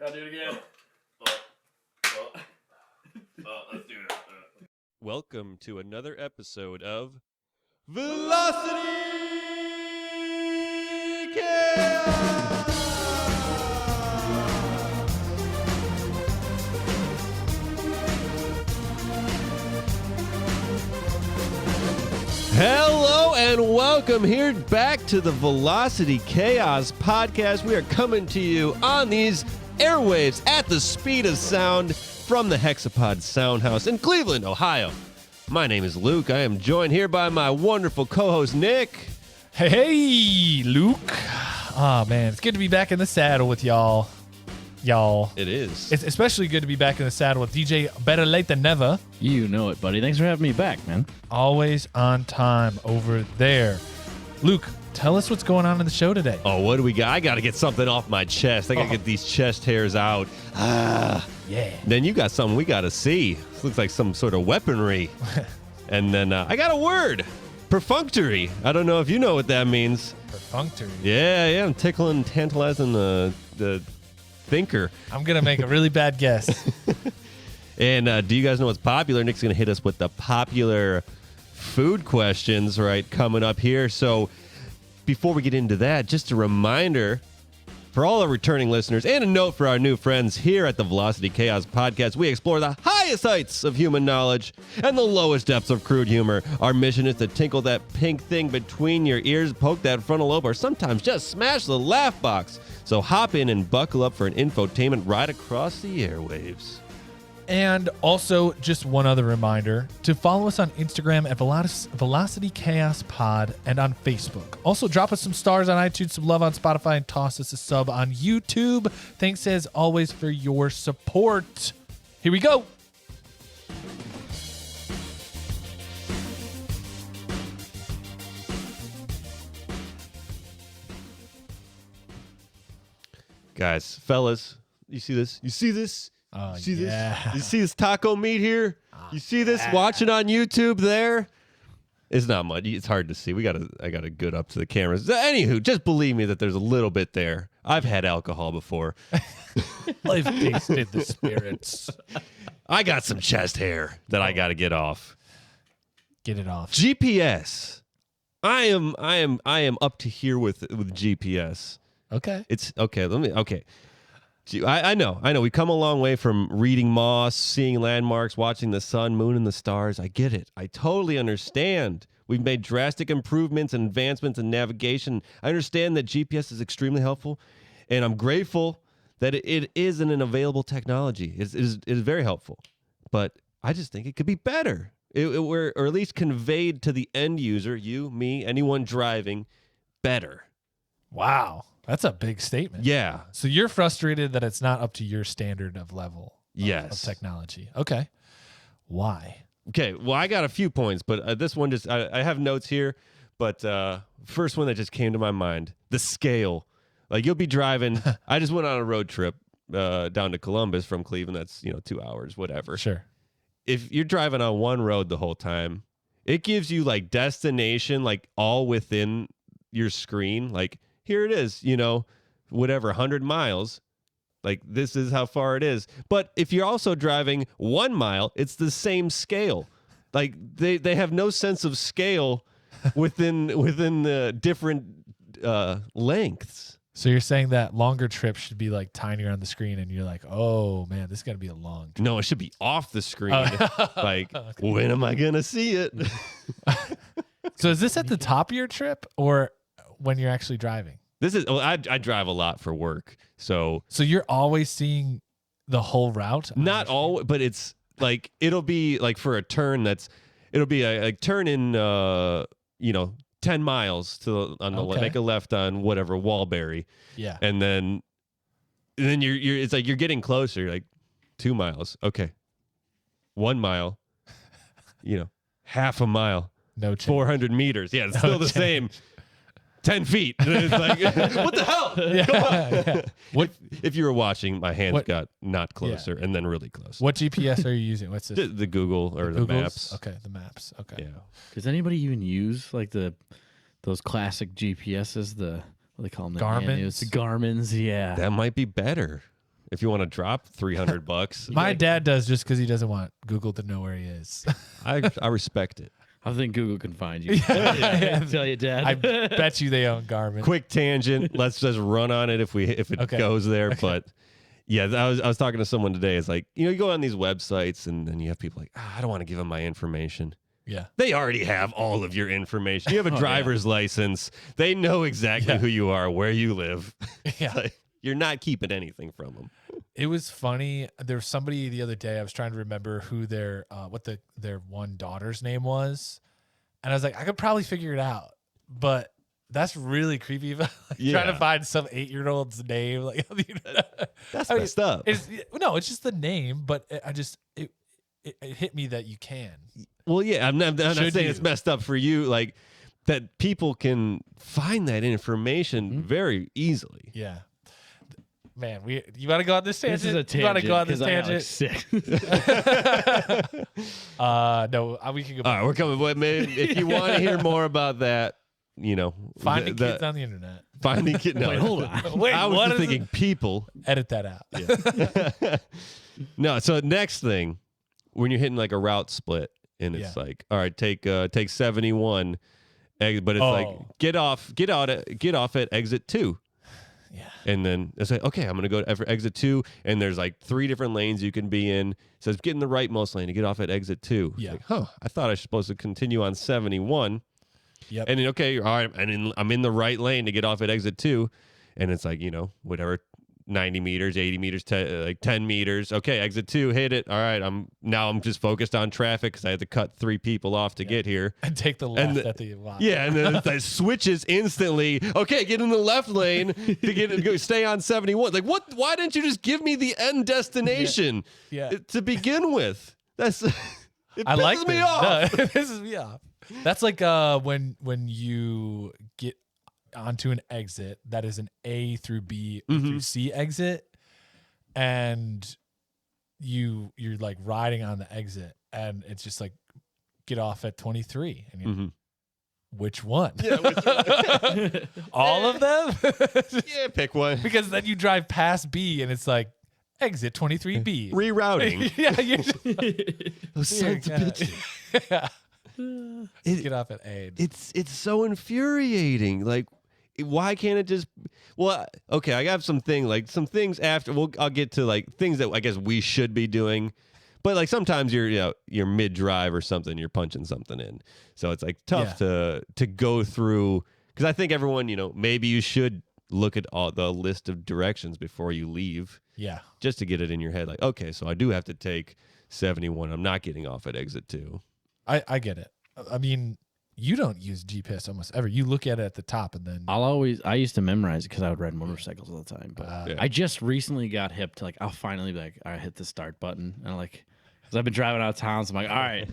I'll do it again. Let's do it. Welcome to another episode of Velocity Chaos! Hello and welcome here back to the Velocity Chaos podcast. We are coming to you on these airwaves at the speed of sound from the Hexapod Soundhouse in Cleveland, Ohio. My name is Luke. I am joined here by my wonderful co-host, Nick. Hey, Luke. Oh, man, it's good to be back in the saddle with y'all. It is. It's especially good to be back in the saddle with DJ Better Late Than Never. You know it, buddy. Thanks for having me back, man. Always on time over there. Luke, tell us what's going on in the show today. Oh, what do we got? I got to get something off my chest. I got to get these chest hairs out. Yeah. Then you got something we got to see. This looks like some sort of weaponry. And then I got a word. Perfunctory. I don't know if you know what that means. Perfunctory. Yeah. I'm tickling, tantalizing the thinker. I'm going to make a really bad guess. And do you guys know what's popular? Nick's going to hit us with the popular food questions right coming up here. So before we get into that, just a reminder for all our returning listeners and a note for our new friends here at the Velocity Chaos podcast. We explore the highest heights of human knowledge and the lowest depths of crude humor. Our mission is to tinkle that pink thing between your ears, poke that frontal lobe, or sometimes just smash the laugh box. So hop in and buckle up for an infotainment ride across the airwaves. And also, just one other reminder to follow us on Instagram at Velocity Chaos Pod and on Facebook. Also, drop us some stars on iTunes, some love on Spotify, and toss us a sub on YouTube. Thanks as always for your support. Here we go. Guys, fellas, you see this? You see this? Oh, You see yeah. this? You see this taco meat here? You see this watching on YouTube there? It's not much. It's hard to see. I gotta good up to the cameras. Anywho, just believe me that there's a little bit there. I've had alcohol before. I've tasted the spirits. I got some chest hair that I gotta get off. Get it off. GPS. I am up to here with GPS. Okay. It's okay. Okay. I know. We've come a long way from reading moss, seeing landmarks, watching the sun, moon, and the stars. I get it. I totally understand. We've made drastic improvements and advancements in navigation. I understand that GPS is extremely helpful, and I'm grateful that it is an available technology. It is very helpful, but I just think it could be better. Or at least conveyed to the end user, you, me, anyone driving, better. Wow. That's a big statement. Yeah. So you're frustrated that it's not up to your standard of level of technology. Okay. Why? Okay, well, I got a few points, but this one just, I have notes here, but first one that just came to my mind, the scale. Like, you'll be driving, I just went on a road trip down to Columbus from Cleveland. That's, 2 hours, whatever. Sure. If you're driving on one road the whole time, it gives you, like, destination, like, all within your screen. Like, here it is, whatever, 100 miles. Like, this is how far it is. But if you're also driving 1 mile, it's the same scale. Like, they have no sense of scale within the different lengths. So you're saying that longer trips should be like tinier on the screen, and you're like, oh man, this is gonna be a long trip. No, it should be off the screen. Like, when am I gonna see it? So is this at the top of your trip or when you're actually driving? This is. Well, I drive a lot for work, so you're always seeing the whole route. Not all, but it's like it'll be like for a turn. It'll be a turn in 10 miles on the left, make a left on whatever Walbury. Yeah, and then you're it's like you're getting closer. You're like 2 miles, okay, 1 mile, half a mile, no change. 400 meters. Yeah, it's still the same. 10 feet. It's like, what the hell? Yeah, Come on. yeah. What if you were watching? My hands got not closer and then really close. What GPS are you using? What's this? The Google or the maps. Okay, the maps. Okay. Yeah. Does anybody even use like those classic GPSs? What do they call them? Garmin's? The Garmin's. Yeah. That might be better. if you want to drop $300. My dad does just because he doesn't want Google to know where he is. I respect it. I think Google can find you. Yeah. Tell you, Dad. I bet you they own Garmin. Quick tangent. Let's just run on it if it Okay. goes there. Okay. But yeah, I was talking to someone today. It's like, you go on these websites and then you have people like, I don't want to give them my information. Yeah. They already have all of your information. You have a Oh, driver's license. They know exactly who you are, where you live. Yeah. Like, you're not keeping anything from them. It was funny. There was somebody the other day. I was trying to remember who their one daughter's name was, and I was like, I could probably figure it out, but that's really creepy. Trying to find some 8-year-old's name, like on the internet. That's messed up. It's just the name, but it hit me that you can. Well, yeah, I'm not saying Should it's you? messed up for you, like that people can find that information very easily. Yeah. Man, you want to go on this tangent? This is a tangent. You want to go on this 'cause I got, like, tangent? sick. No, we can go. All right, we're coming. But maybe if you want to hear more about that, Finding kids on the internet. finding kids. No, Wait, hold on. Wait, I was what just is thinking people. Edit that out. No, so next thing, when you're hitting like a route split, and it's Yeah. like, all right, take 71, but it's like get off at exit 2. Yeah. And then it's like, okay, I'm going to go to exit 2, and there's like 3 different lanes you can be in. It says get in the rightmost lane to get off at exit 2. Yeah. Like, I thought I was supposed to continue on 71. Yep. And then, okay, all right, and I'm in the right lane to get off at exit 2. And it's like, whatever, 90 meters, 80 meters, 10 meters. Okay, exit 2, hit it. All right, I'm just focused on traffic because I had to cut 3 people off to get here. And take the left And at the lot. Yeah, and then it switches instantly. Okay, get in the left lane to stay on 71. Like, what? Why didn't you just give me the end destination Yeah. to begin with? That's it I like pisses me this. off. No, it pisses me off. That's like when you get onto an exit that is an A through B through C exit, and you're like riding on the exit, and it's just like get off at 23, and you're which one? Yeah, All of them? yeah, pick one. Because then you drive past B, and it's like exit 23B. Rerouting. Yeah, you just, Those sons of bitches. yeah. Get off at A. It's so infuriating. Like, why can't it just? Well, okay, I got some things after. I'll get to like things that I guess we should be doing. But like sometimes you're mid drive or something, you're punching something in, so it's like tough to go through. Because I think everyone, maybe you should look at all the list of directions before you leave. Yeah. Just to get it in your head, like, okay, so I do have to take 71. I'm not getting off at exit 2. I get it. I mean, you don't use GPS almost ever. You look at it at the top and then. I used to memorize it because I would ride motorcycles all the time. But Yeah. I just recently got hip to like, I'll finally be like, all right, hit the start button. And like, because I've been driving out of town, so I'm like, all right.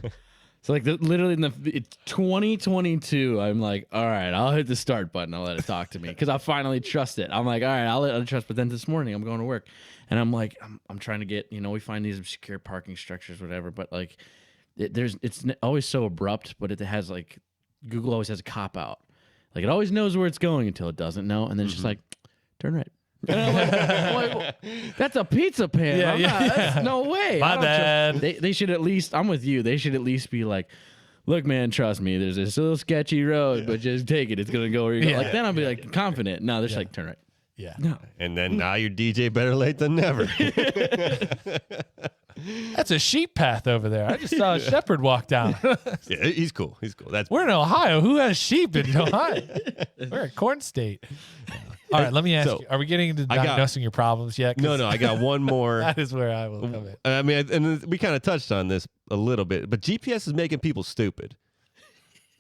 So like literally in it's 2022, I'm like, all right, I'll hit the start button. I'll let it talk to me because I finally trust it. I'm like, all right, I'll let it trust. But then this morning I'm going to work and I'm like, I'm trying to get, we find these obscure parking structures, whatever. But like, it's always so abrupt, but it has like, Google always has a cop out. Like it always knows where it's going until it doesn't know. And then it's just like, turn right. And I'm like, that's a pizza pan. That's no way. My bad. They should at least, I'm with you. They should at least be like, look, man, trust me. There's this little sketchy road, but just take it. It's going to go where you go. Like then I'll be like confident. No, they're just like, turn right. Yeah. No. And then now you're DJ better late than never. That's a sheep path over there. I just saw a shepherd walk down. Yeah, he's cool. He's cool. We're in Ohio. Who has sheep in Ohio? We're a corn state. All right, let me ask you. Are we getting into diagnosing your problems yet? No, I got one more. That is where I will come in. I mean, and we kind of touched on this a little bit, but GPS is making people stupid.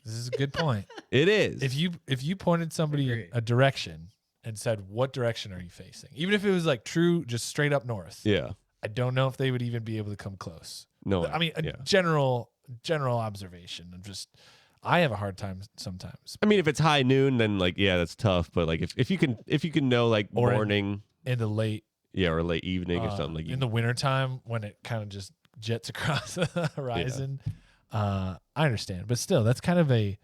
This is a good point. It is. If you pointed somebody a direction and said, what direction are you facing? Even if it was like true, just straight up north. Yeah. I don't know if they would even be able to come close. No. I mean, general observation of just, I have a hard time sometimes. I mean, if it's high noon, then like, yeah, that's tough. But like, if you can know like Or morning, in the late, or late evening or something like in the wintertime when it kind of just jets across the horizon. I understand, but still, that's kind of a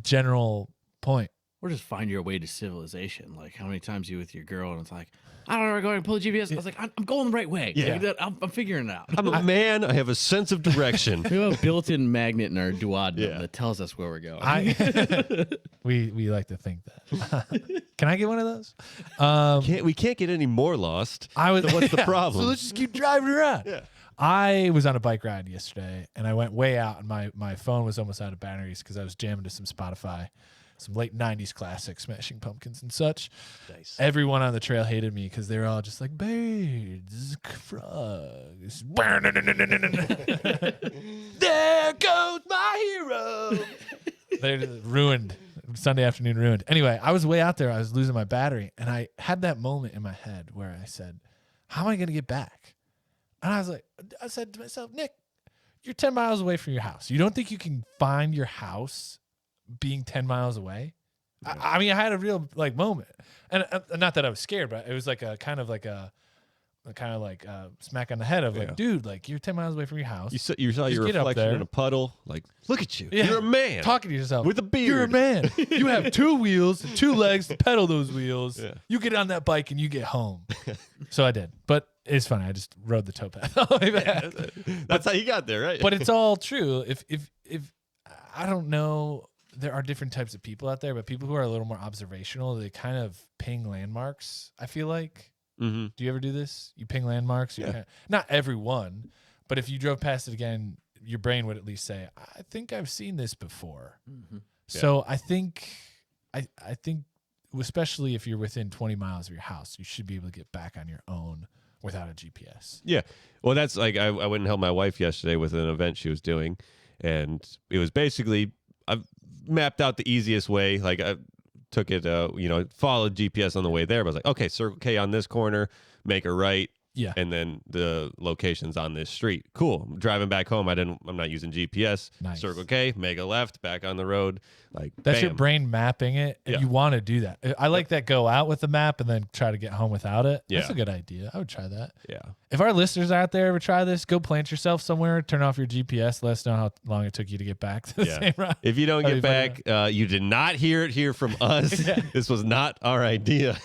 general point. or just find your way to civilization. Like how many times you with your girl and it's like, I don't know where to go and pull the GPS. I was like, I'm going the right way. Yeah. Like, I'm figuring it out. I'm a man. I have a sense of direction. We have a built-in magnet in our duodenum Yeah. that tells us where we're going. We like to think that. Can I get one of those? We can't get any more lost. I was. So what's the Yeah, problem? So let's just keep driving around. Yeah. I was on a bike ride yesterday, and I went way out, and my phone was almost out of batteries because I was jamming to some Spotify, some late 90s classics, Smashing Pumpkins and such. Nice. Everyone on the trail hated me because they were all just like, birds, frogs. There goes my hero. They're ruined. Sunday afternoon ruined. Anyway, I was way out there. I was losing my battery, and I had that moment in my head where I said, how am I going to get back? And I said to myself, Nick, you're 10 miles away from your house. You don't think you can find your house being 10 miles away? I mean, I had a real moment, and not that I was scared, but it was like a kind of like smack on the head of like, dude, like you're 10 miles away from your house. You saw your get up reflection there. in a puddle. Like, look at you. Yeah. You're a man. Talking to yourself with a beard. You're a man. You have 2 wheels, 2 legs to pedal those wheels. Yeah. You get on that bike and you get home. So I did, but it's funny. I just rode the towpath all the way back. That's how you got there, right? But it's all true. If I don't know, there are different types of people out there, but people who are a little more observational, they kind of ping landmarks. I feel like. Mm-hmm. Do you ever do this? You ping landmarks. Yeah. Not everyone, but if you drove past it again, your brain would at least say, "I think I've seen this before." Mm-hmm. So I think, especially if you're within 20 miles of your house, you should be able to get back on your own without a GPS. Yeah. Well, that's like I went and helped my wife yesterday with an event she was doing, and it was basically I've mapped out the easiest way. Like I took it, followed GPS on the way there, but I was like, okay, Circle K on this corner, make a right. Yeah. And then the location's on this street. Cool. I'm driving back home. I'm not using GPS. Nice. Circle K, make a left, back on the road. Like That's your bam. brain mapping it, and Yeah. you want to do that. I like that. Go out with the map and then try to get home without it. Yeah. That's a good idea. I would try that. Yeah. If our listeners out there ever try this, go plant yourself somewhere, turn off your GPS, let us know how long it took you to get back to the Yeah. same route. If you don't That'd get be back, you did not hear it here from us. Yeah. This was not our idea.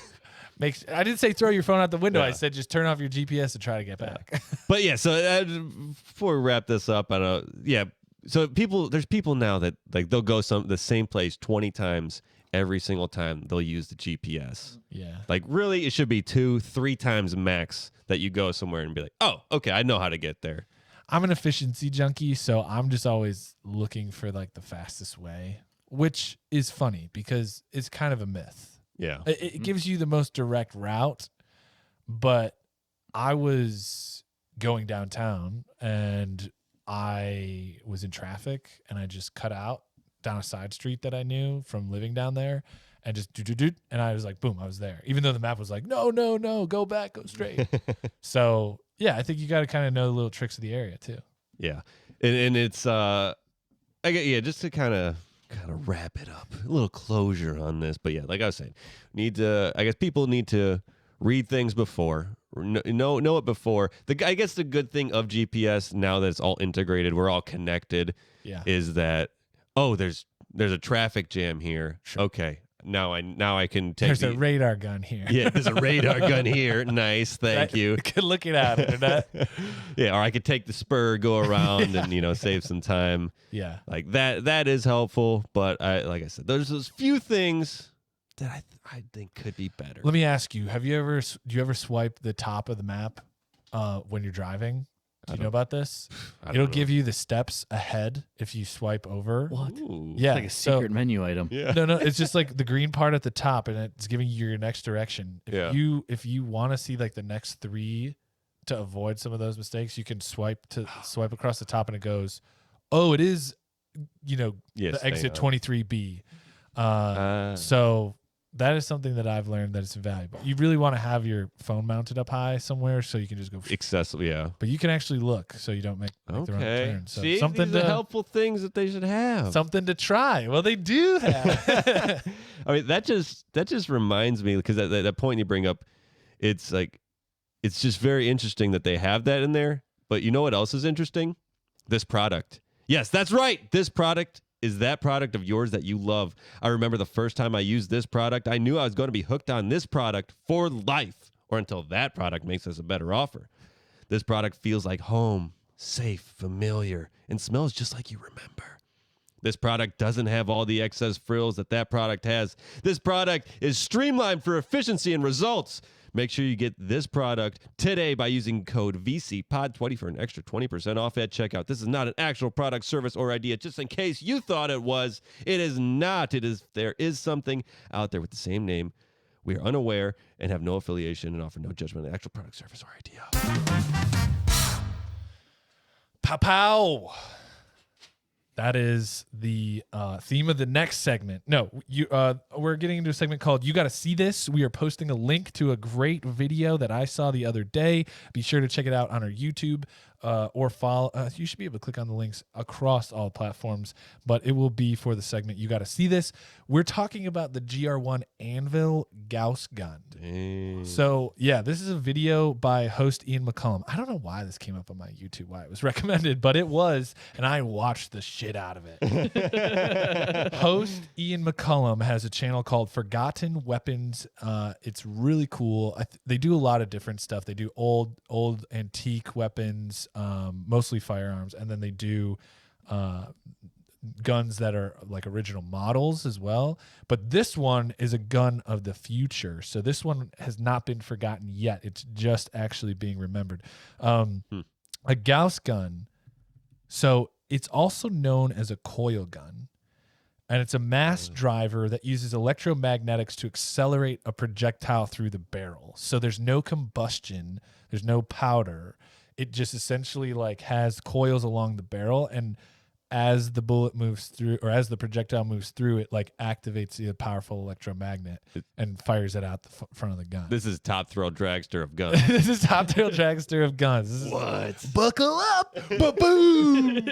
I didn't say throw your phone out the window. Yeah. I said just turn off your GPS and try to get back. But yeah, so before we wrap this up, so there's people now that like they'll go the same place 20 times every single time they'll use the GPS. Yeah. Like really, it should be 2-3 times max that you go somewhere and be like, oh, okay, I know how to get there. I'm an efficiency junkie, so I'm just always looking for like the fastest way, which is funny because it's kind of a myth. Yeah. It gives you the most direct route, but I was going downtown and I was in traffic and I just cut out down a side street that I knew from living down there and just do, and I was like, boom, I was there. Even though the map was like, no, go back, go straight. So yeah, I think you got to kind of know the little tricks of the area too. Yeah. And it's just to kind of wrap it up, a little closure on this. But yeah, like I was saying, I guess people need to read things before, know it before. I guess the good thing of GPS now that it's all integrated, we're all connected, is that there's a traffic jam here. Sure. Okay, now I can take. There's a radar gun here. Yeah, there's a radar gun here. Nice, thank you. Good looking at it. Yeah, or I could take the spur, go around, and save some time. Yeah, like that is helpful. But like I said, there's those few things that I think could be better. Let me ask you: do you ever swipe the top of the map when you're driving? Do you know about this? It'll give you the steps ahead if you swipe over. What? Ooh. Yeah, It's like a secret menu item. Yeah. No, it's just like the green part at the top, and it's giving you your next direction. If you want to see like the next 3 to avoid some of those mistakes, you can swipe across the top, and it goes, oh, it is, the exit 23B. So that is something that I've learned that it's invaluable. You really want to have your phone mounted up high somewhere so you can just go accessible. Yeah, but you can actually look so you don't make the wrong turn. So see, something these are helpful things that they should have. Something to try. Well, they do have. I mean, that just reminds me, because that point you bring up, it's like, it's just very interesting that they have that in there. But you know what else is interesting? This product. Yes, that's right. This product is that product of yours that you love. I remember the first time I used this product, I knew I was going to be hooked on this product for life, or until that product makes us a better offer. This product feels like home, safe, familiar, and smells just like you remember. This product doesn't have all the excess frills that product has. This product is streamlined for efficiency and results. Make sure you get this product today by using code VCPOD20 for an extra 20% off at checkout. This is not an actual product, service, or idea. Just in case you thought it was, it is not. There is something out there with the same name. We are unaware and have no affiliation and offer no judgment on the actual product, service, or idea. Pow pow. That is the theme of the next segment. No, we're getting into a segment called You Gotta See This. We are posting a link to a great video that I saw the other day. Be sure to check it out on our YouTube or follow. You should be able to click on the links across all platforms, but it will be for the segment You Gotta See This. We're talking about the GR1 Anvil Gauss gun. Dang. So, yeah, this is a video by host Ian McCullum. I don't know why this came up on my YouTube, why it was recommended, but it was, and I watched the shit out of it. Host Ian McCullum has a channel called Forgotten Weapons. It's really cool. They do a lot of different stuff. They do old antique weapons, mostly firearms, and then they do guns that are like original models as well. But this one is a gun of the future. So this one has not been forgotten yet. It's just actually being remembered. A Gauss gun. So it's also known as a coil gun. And it's a mass driver that uses electromagnetics to accelerate a projectile through the barrel. So there's no combustion. There's no powder. It just essentially like has coils along the barrel, and as the bullet moves through, or as the projectile moves through, it like activates the powerful electromagnet and fires it out the front of the gun. This is Top Thrill Dragster of guns. This is Top Thrill Dragster of guns. This is What? Buckle up, ba-boom.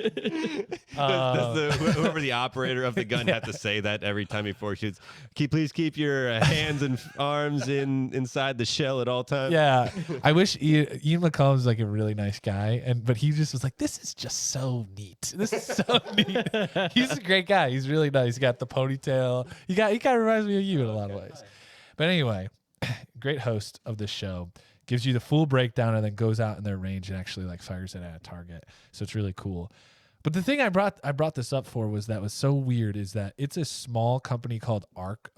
Does whoever the operator of the gun have to say that every time before he shoots? Please keep your hands and arms inside the shell at all times. Yeah, I wish Ian McCullum's like a really nice guy, but he just was like, this is just so neat. This is so neat. He's a great guy. He's really nice. He's got the ponytail. He kind of reminds me of you in a lot of ways. But anyway, great host of this show. Gives you the full breakdown and then goes out in their range and actually like fires it at a target. So it's really cool. But the thing I brought this up for was so weird is that it's a small company called Arc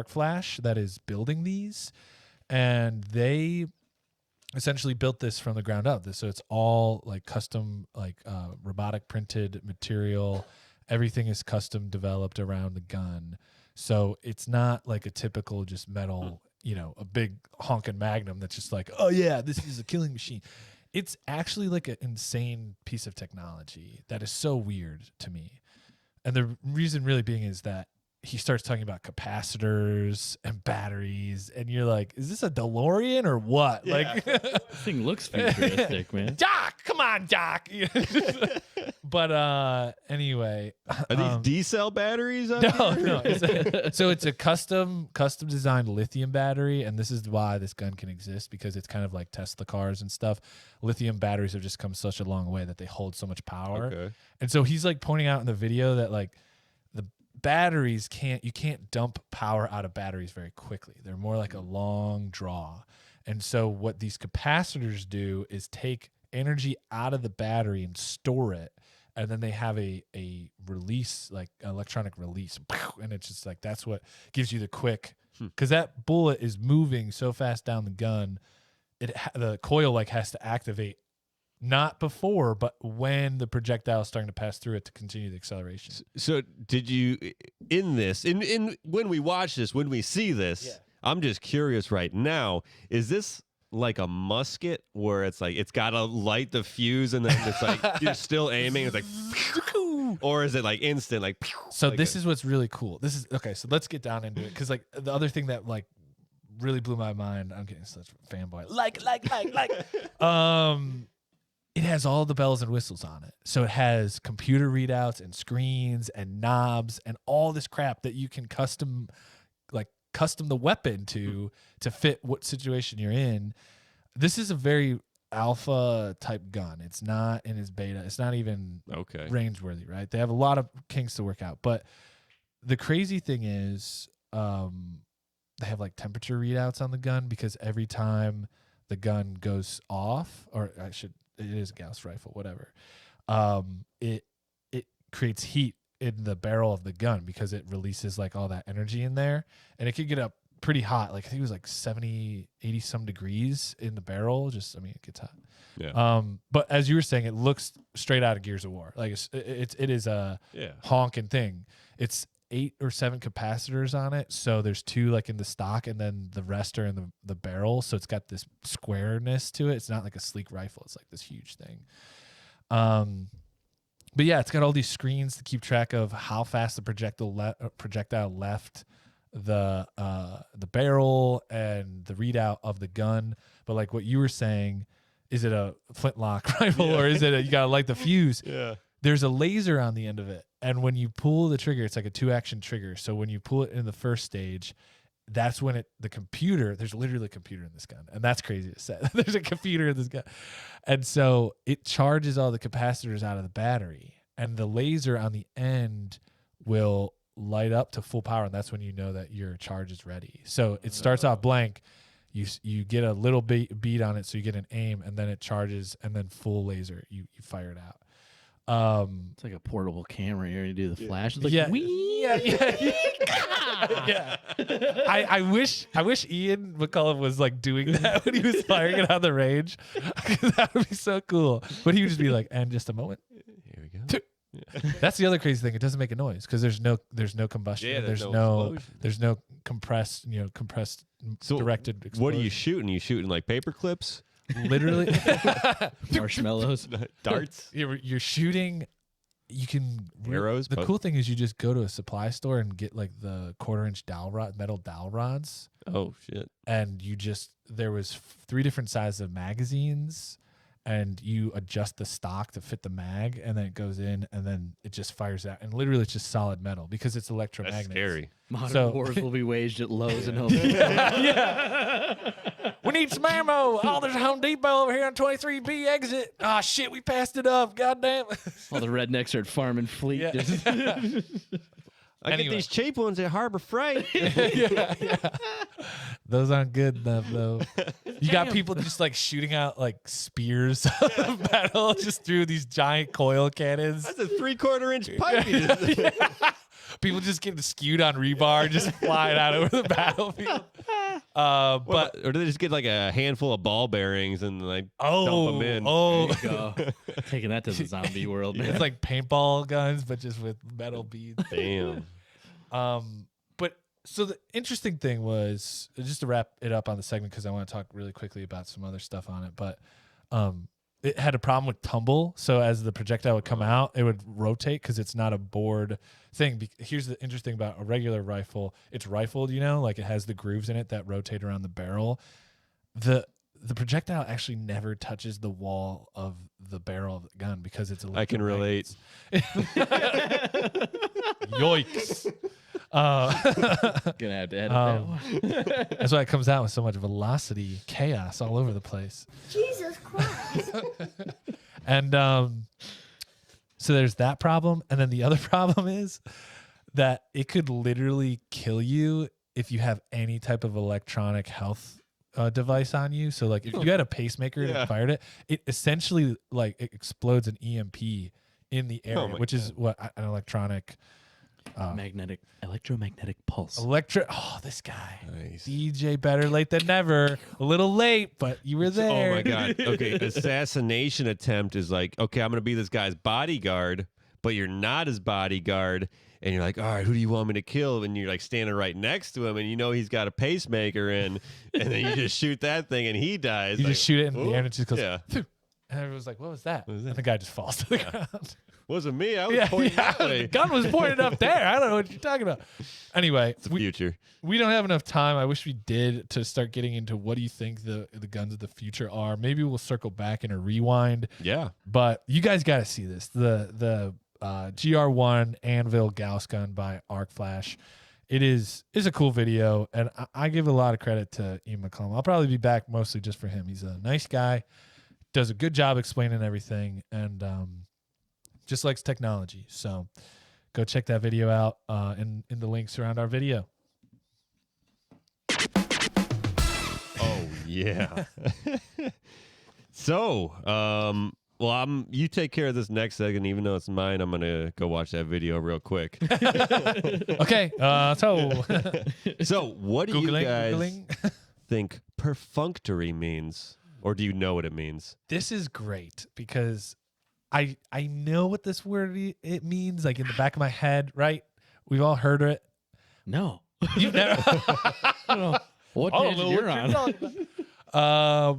Flash that is building these, and they essentially built this from the ground up. So it's all like custom, like robotic printed material. Everything is custom developed around the gun. So it's not like a typical just metal, a big honking Magnum that's just like, oh yeah, this is a killing machine. It's actually like an insane piece of technology that is so weird to me. And the reason really being is that he starts talking about capacitors and batteries, and you're like, is this a DeLorean or what? Yeah. Like, This thing looks futuristic, man. Doc, come on, Doc. But anyway, Are these D-cell batteries? On no, here? no. So it's a custom designed lithium battery, and this is why this gun can exist, because it's kind of like Tesla cars and stuff. Lithium batteries have just come such a long way that they hold so much power. Okay. And so he's like pointing out in the video that like the batteries you can't dump power out of batteries very quickly. They're more like a long draw. And so what these capacitors do is take energy out of the battery and store it. And then they have a release, like electronic release. And it's just like, that's what gives you the quick, because that bullet is moving so fast down the gun. The coil like has to activate not before, but when the projectile is starting to pass through it to continue the acceleration. So did you, when we watch this, when we see this, Yeah. I'm just curious right now, is this like a musket where it's like, it's got to light the fuse and then it's like, you're still aiming, it's like, or is it like instant, like, So like this is what's really cool. This is, okay, so let's get down into it. Because like the other thing that like really blew my mind, I'm getting such a fanboy. It has all the bells and whistles on it. So it has computer readouts and screens and knobs and all this crap that you can custom the weapon to fit what situation you're in. This is a very alpha type gun. It's not in its beta. It's not even Okay. range worthy, right? They have a lot of kinks to work out. But the crazy thing is they have like temperature readouts on the gun because every time the gun goes off, or it is a Gauss rifle, whatever, it creates heat in the barrel of the gun because it releases like all that energy in there, and it could get up pretty hot. Like I think it was like 70, 80 some degrees in the barrel. It gets hot. Yeah. But as you were saying, it looks straight out of Gears of War. Like it is a honking thing. It's 8 or 7 capacitors on it. So there's 2 like in the stock, and then the rest are in the barrel. So it's got this squareness to it. It's not like a sleek rifle. It's like this huge thing. But yeah, it's got all these screens to keep track of how fast the projectile left the barrel and the readout of the gun. But like what you were saying, is it a flintlock rifle or is it you gotta light the fuse? Yeah. There's a laser on the end of it, and when you pull the trigger, it's like a 2-action trigger. So when you pull it in the first stage, that's when there's literally a computer in this gun, and that's crazy to say. There's a computer in this gun, and so it charges all the capacitors out of the battery, and the laser on the end will light up to full power, and that's when you know that your charge is ready. So it starts off blank. You get a little beat on it, so you get an aim, and then it charges, and then full laser. You fire it out. It's like a portable camera here. You do the flash. It's like, yeah, wee. yeah. I wish Ian McCullough was like doing that when he was firing it on the range. That would be so cool. But he would just be like, and just a moment. Here we go. That's the other crazy thing. It doesn't make a noise because there's no combustion. Yeah, there's no compressed directed explosion. What are you shooting? You shooting like paper clips? Literally Marshmallows. Darts? You're shooting. You can Arrows? The cool thing is you just go to a supply store and get like the 1/4-inch metal dowel rods. Oh shit. And there was 3 different sizes of magazines, and you adjust the stock to fit the mag, and then it goes in, and then it just fires out. And literally it's just solid metal because it's electromagnets. That's scary. Modern wars will be waged at Lowe's and Home. Yeah. We need some ammo. Oh, there's a Home Depot over here on 23B exit. Oh, shit, we passed it up. Goddamn. All the rednecks are at Farm and Fleet. Yeah. I get these cheap ones at Harbor Freight. yeah. Those aren't good enough, though. You got people just like shooting out like spears of metal just through these giant coil cannons. That's a 3/4-inch pipe. People just getting skewed on rebar, just flying out over the battlefield. Or do they just get like a handful of ball bearings and like dump them in? Oh, There you go. Taking that to the zombie world, man. it's like paintball guns, but just with metal beads. Damn. But so the interesting thing was, just to wrap it up on the segment, because I want to talk really quickly about some other stuff on it, but it had a problem with tumble. So as the projectile would come out, it would rotate because it's not a bored thing. Here's the interesting about a regular rifle. It's rifled, like it has the grooves in it that rotate around the barrel. The projectile actually never touches the wall of the barrel of the gun because it's I can relate. Yoicks. Gonna have to edit that one. That's why it comes out with so much velocity, chaos all over the place. Jesus Christ. And so there's that problem. And then the other problem is that it could literally kill you if you have any type of electronic health device on you. So like if you had a pacemaker and fired it, it essentially like it explodes an EMP in the area, which is what an electronic electromagnetic pulse. This guy. Nice. DJ, better late than never. A little late, but you were there. Oh my god. Okay, assassination attempt is like, okay, I'm gonna be this guy's bodyguard, but you're not his bodyguard, and you're like, all right, who do you want me to kill? And you're like standing right next to him, and he's got a pacemaker in, and then you just shoot that thing, and he dies. You just shoot it in the air, and it just goes. Yeah. Phew. And everyone's like, "What was that?" And the guy just falls to the ground. Wasn't me. I was pointing that way. The gun was pointed up there. I don't know what you're talking about. Anyway, It's the future. we don't have enough time. I wish we did to start getting into what do you think the guns of the future are. Maybe we'll circle back in a rewind. Yeah. But you guys got to see this. The GR1 Anvil Gauss gun by Arc Flash. It's a cool video, and I give a lot of credit to Ian McCullough. I'll probably be back mostly just for him. He's a nice guy. does a good job explaining everything, and just likes technology. So go check that video out in the links around our video. Oh yeah. So, well, you take care of this next segment, even though it's mine. I'm gonna go watch that video real quick. Okay, So, what do you guys Googling. think perfunctory means, or do you know what it means? This is great because I know what this word it means, like in the back of my head, right? We've all heard it. No. You've never. I don't know what I don't tangent know you're what on. you're talking about.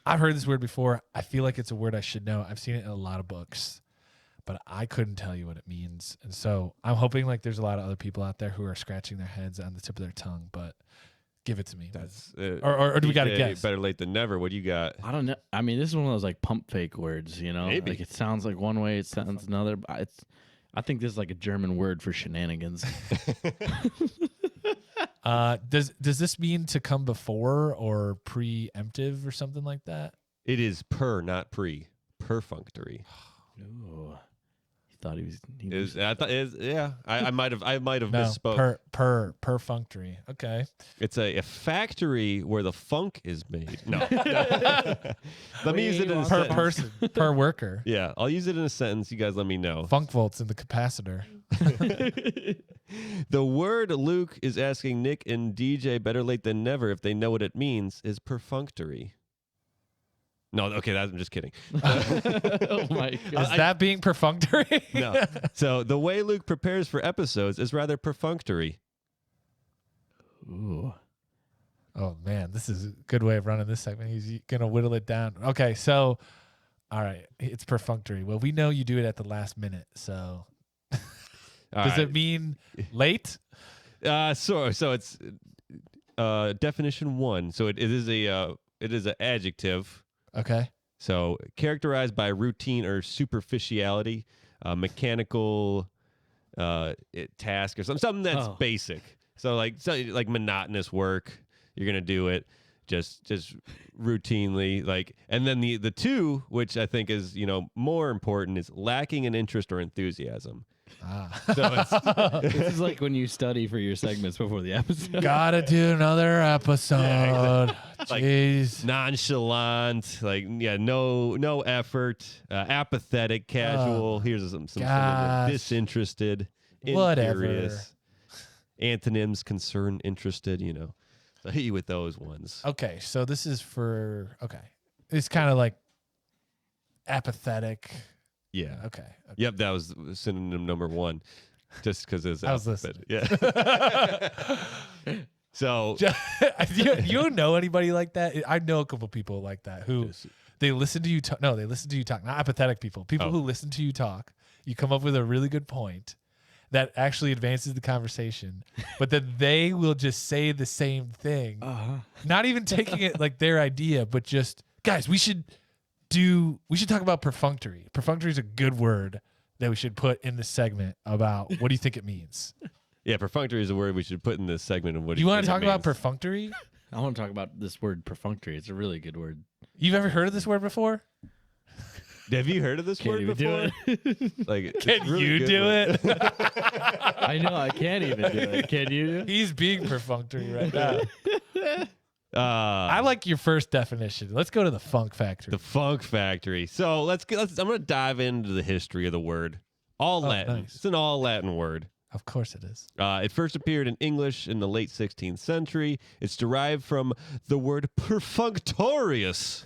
I've heard this word before. I feel like it's a word I should know. I've seen it in a lot of books, but I couldn't tell you what it means. And so I'm hoping like there's a lot of other people out there who are scratching their heads on the tip of their tongue, but give it to me. That's Or do we got to DJ, guess? Better late than never. What do you got? I don't know. I mean, this is one of those like pump fake words, you know? Maybe. Like it sounds like one way, it sounds another. But I think this is like a German word for shenanigans. Does this mean to come before or preemptive or something like that? It is per, not pre. Perfunctory. Ooh. He thought he was. I thought I might have misspoke. Perfunctory. Okay. It's a factory where the funk is made. No. Let me use it in a Per sentence. person, per worker. Yeah, I'll use it in a sentence. You guys let me know. Funk volts in the capacitor. The word Luke is asking Nick and DJ, better late than never, if they know what it means, is perfunctory. No, okay, I'm just kidding. Oh my god. Is that being perfunctory? No. So the way Luke prepares for episodes is rather perfunctory. Ooh. Oh man, this is a good way of running this segment. He's gonna whittle it down. Okay, so all right, it's perfunctory. Well, we know you do it at the last minute. So does it mean late? So it's definition 1. So it is an adjective. Okay. So characterized by routine or superficiality, mechanical task or something that's basic. So like monotonous work, you're gonna do it just routinely. Like, and then the 2, which I think is more important, is lacking in interest or enthusiasm. So it's This is like when you study for your segments before the episode. Gotta do another episode. Like, Jeez. nonchalant, like no effort, apathetic, casual. Here's some gosh. disinterested, Whatever. incurious. Antonyms: concerned, interested. So I hit you with those ones. Okay, so this is it's kind of like apathetic. Yeah. Okay. Yep, that was synonym number 1, just because it's. I was listening. Yeah. So you know anybody like that? I know a couple people like that who they listen to you talk. No, they listen to you talk. Not apathetic people. People who listen to you talk. You come up with a really good point that actually advances the conversation, but then they will just say the same thing, not even taking it like their idea, but just, guys, we should talk about perfunctory. Perfunctory is a good word that we should put in this segment about what do you think it means? yeah, perfunctory is a word we should put in this segment of what. You want to talk about means. perfunctory? I want to talk about this word perfunctory. It's a really good word. You've ever heard of this word before? Have you heard of this Can't word even before? do it. Like, it's Can really you good do word. it? I know I can't even do it. Can you? He's being perfunctory right now. I I like your first definition. Let's go to the funk factory. the Funk Factory. So I'm going to dive into the history of the word. All Latin. Nice. It's an all Latin word. Of course it is. It first appeared in English in the late 16th century. It's derived from the word perfunctorious.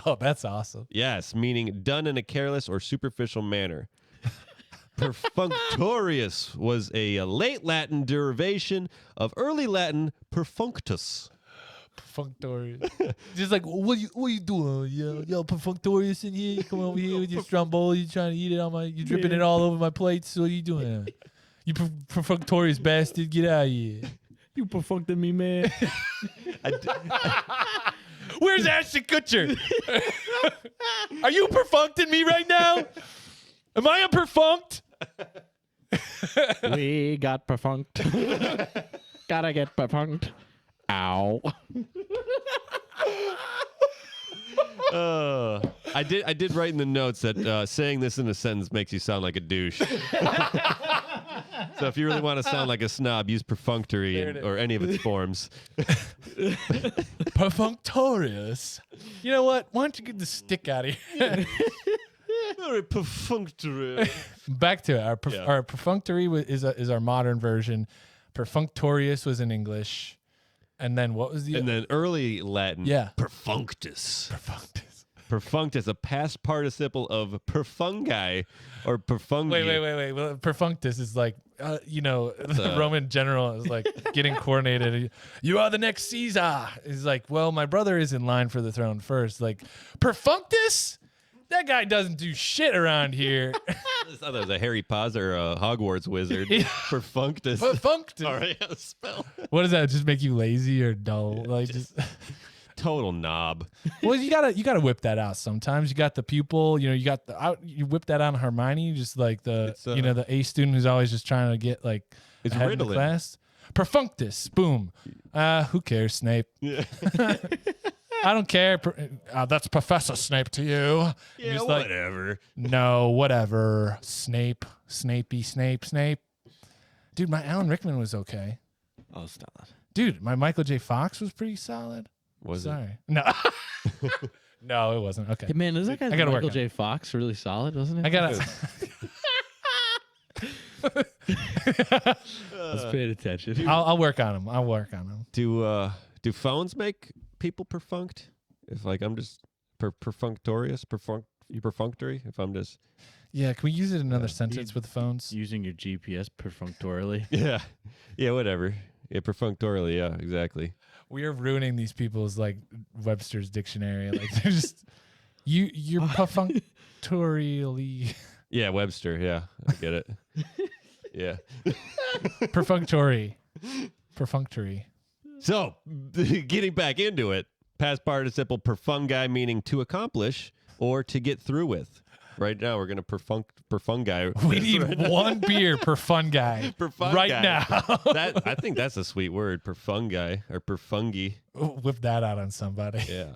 Oh, that's awesome. Yes, meaning done in a careless or superficial manner. Perfunctorious was a late Latin derivation of early Latin perfunctus. Perfunctorious. Just like, what you doing? Yo, perfunctorious in here. You come over here with your stromboli. You trying to eat it you dripping it all over my plates. What are you doing? You perfunctorious bastard. Get out of here. You perfuncted me, man. Where's Ashton Kutcher? Are you perfuncting me right now? Am I a perfunct? We got perfunct. Gotta get perfunct. Ow. I did write in the notes that saying this in a sentence makes you sound like a douche. So if you really want to sound like a snob, use perfunctory or any of its forms. Perfunctorious. You know what? Why don't you get the stick out of here? Very perfunctory. Back to it. Our perfunctory is our modern version. Perfunctorious was in English. And then what was the And then early Latin, Yeah. perfunctus. Perfunctus. Perfunctus, a past participle of perfungi or perfungi. Wait. Well, perfunctus is like, the Roman general is like getting coronated. You are the next Caesar. He's like, well, my brother is in line for the throne first. Like, perfunctus? That guy doesn't do shit around here. I thought that was a Harry Potter Hogwarts wizard. Perfunctus. Perfunctus. All right, how to spell. What does that? Just make you lazy or dull? Like just Total knob. well, you gotta whip that out sometimes. You got the pupil, you whip that out on Hermione, just like the the A student who's always just trying to get like It's ahead in the Ritalin. class. Perfunctus, boom. Who cares, Snape? Yeah. I don't care. That's Professor Snape to you. Yeah, Just like, whatever. no, whatever. Snape. Dude, my Alan Rickman was okay. Oh, stop that. Dude, my Michael J. Fox was pretty solid. Was it? Sorry. No. No, it wasn't. Okay. Hey, man, is that guy I gotta work Michael on J. Fox really solid, wasn't it? I gotta. I was paying attention. I'll work on him. Do phones make people perfunct? If like I'm just perfunctorious, perfunctory. If I'm just Yeah, can we use it in another sentence with phones? Using your GPS perfunctorily. yeah, whatever. Yeah, perfunctorily. Yeah, exactly. We are ruining these people's like Webster's dictionary. Like they're just you're perfunctorily Yeah, Webster. Yeah, I get it. Yeah. perfunctory. So, getting back into it, past participle perfungi meaning to accomplish or to get through with. Right now, we're going to perfungi. We need one beer per fun guy Perfungi. right now. I think that's a sweet word, perfungi or perfungi. Whip that out on somebody. Yeah.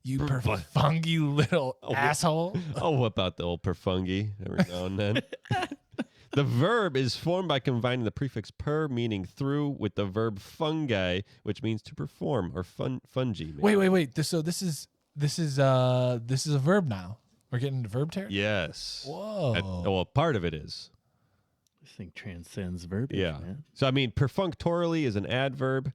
You perfungy little asshole. I'll whip out the old perfungi every now and then. The verb is formed by combining the prefix per, meaning through, with the verb fungi, which means to perform, or fungi. Wait. So this is a verb now. We're getting into verb territory. Yes. Whoa. Well, part of it is. This thing transcends verbiage, Yeah. man. So, I mean, perfunctorily is an adverb.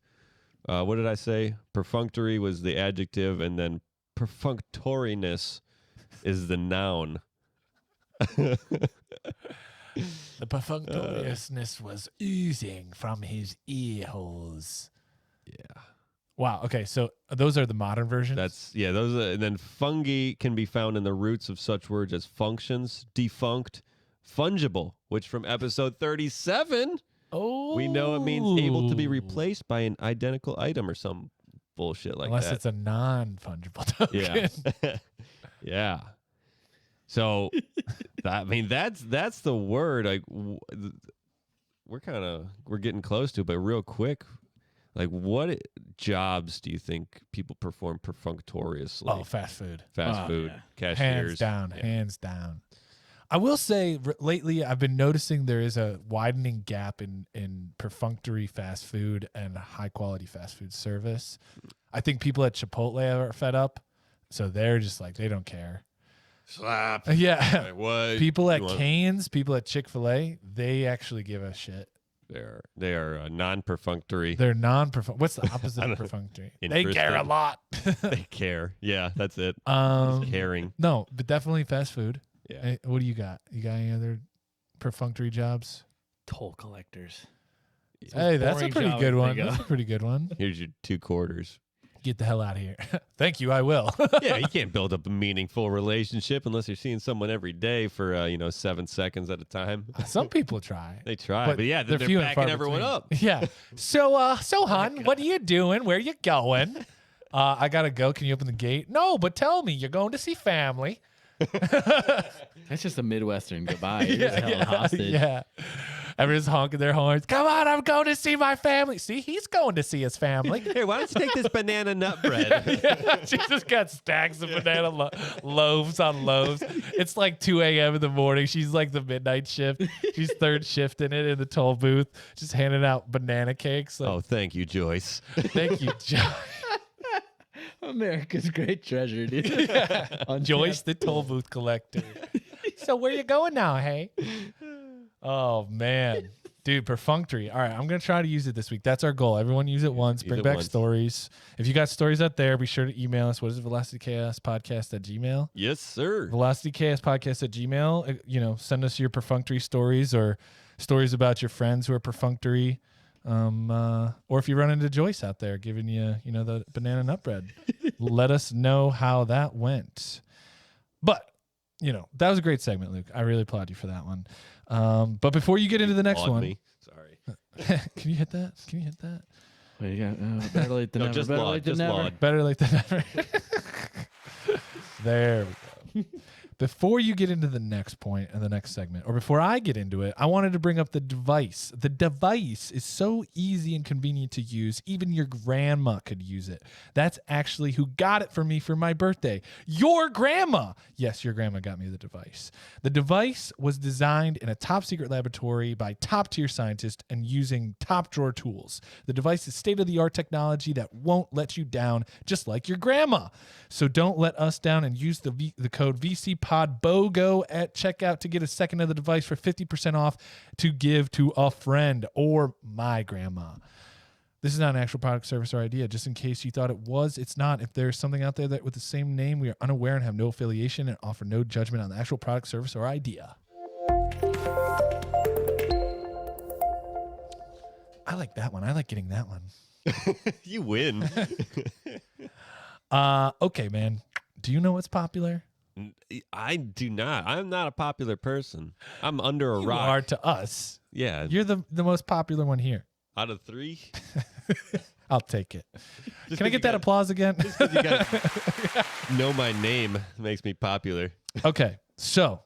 What did I say? Perfunctory was the adjective, and then perfunctoriness is the noun. The perfunctoriousness was oozing from his ear holes. Yeah. Wow. Okay. So those are the modern versions. Those are, and then fungi can be found in the roots of such words as functions, defunct, fungible, which from episode 37, we know it means able to be replaced by an identical item or some bullshit like unless that. it's a non-fungible token. Yeah. Yeah. So, that's the word. Like, we're getting close to it, but real quick, like, what jobs do you think people perform perfunctoriously? Oh, fast food. Fast food, yeah. cashiers. Hands down. I will say lately I've been noticing there is a widening gap in perfunctory fast food and high quality fast food service. I think people at Chipotle are fed up, so they're just like, they don't care. Slap. Yeah. Like, what? People at You want- Cane's, people at Chick-fil-A, they actually give a shit. They are non-perfunctory. They're non-perfunctory. What's the opposite of perfunctory? They care a Interesting. lot. They care. Yeah, that's it. Caring. No, but definitely fast food. Yeah. Hey, what do you got? You got any other perfunctory jobs? Toll collectors. Hey, that's a boring pretty job good I one. think That's of. a pretty good one. Here's your 2 quarters. Get the hell out of here. Thank you. I will. Yeah, you can't build up a meaningful relationship unless you're seeing someone every day for 7 seconds at a time. Some people try. They try, but yeah, they're few and far backing everyone between. up. Yeah. So, hon, what are you doing? Where you going? I gotta go. Can you open the gate? No, but tell me, you're going to see family. That's just a Midwestern goodbye. You're just held hostage. Yeah. Everyone's honking their horns. Come on, I'm going to see my family. See, he's going to see his family. Here, why don't you take this banana nut bread? Yeah, she just got stacks of banana loaves on loaves. It's like 2 a.m. in the morning. She's like the midnight shift. She's third shift in it in the toll booth, just handing out banana cakes. Like, Oh, thank you, Joyce. thank you, America's great treasure, dude. Joyce, the toll booth collector. So where you going now, hey? Oh, man. Dude, Perfunctory. All right, I'm going to try to use it this week. That's our goal. Everyone use it once. Bring back stories. If you got stories out there, be sure to email us. What is it? VelocityChaosPodcast@gmail.com. Yes, sir. VelocityChaosPodcast@gmail.com. Send us your Perfunctory stories or stories about your friends who are perfunctory. Or if you run into Joyce out there giving you, the banana nut bread, let us know how that went. But, that was a great segment, Luke. I really applaud you for that one. But before you get into the next one, Me. Sorry. Can you hit that? Can you hit that? Wait, you got better late than No, never. just Better laud, late than just never. laud. Better late than never. There we go. Before you get into the next point and the next segment, or before I get into it, I wanted to bring up the device. The device is so easy and convenient to use, even your grandma could use it. That's actually who got it for me for my birthday. Your grandma. Yes, your grandma got me the device. The device was designed in a top secret laboratory by top tier scientists and using top drawer tools. The device is state-of-the-art technology that won't let you down, just like your grandma. So don't let us down and use the code VCPODBOGO at checkout to get a second of the device for 50% off to give to a friend or my grandma. This is not an actual product, service, or idea. Just in case you thought it was, it's not. If there's something out there that with the same name, we are unaware and have no affiliation and offer no judgment on the actual product, service, or idea. I like that one. I like getting that one. You win. Okay, man. Do you know what's popular? I do not. I'm not a popular person. I'm under a You rock. are to us. Yeah. You're the most popular one here. Out of 3. I'll take it. Just Can I 'cause get that applause again? You guys know my name makes me popular. Okay, so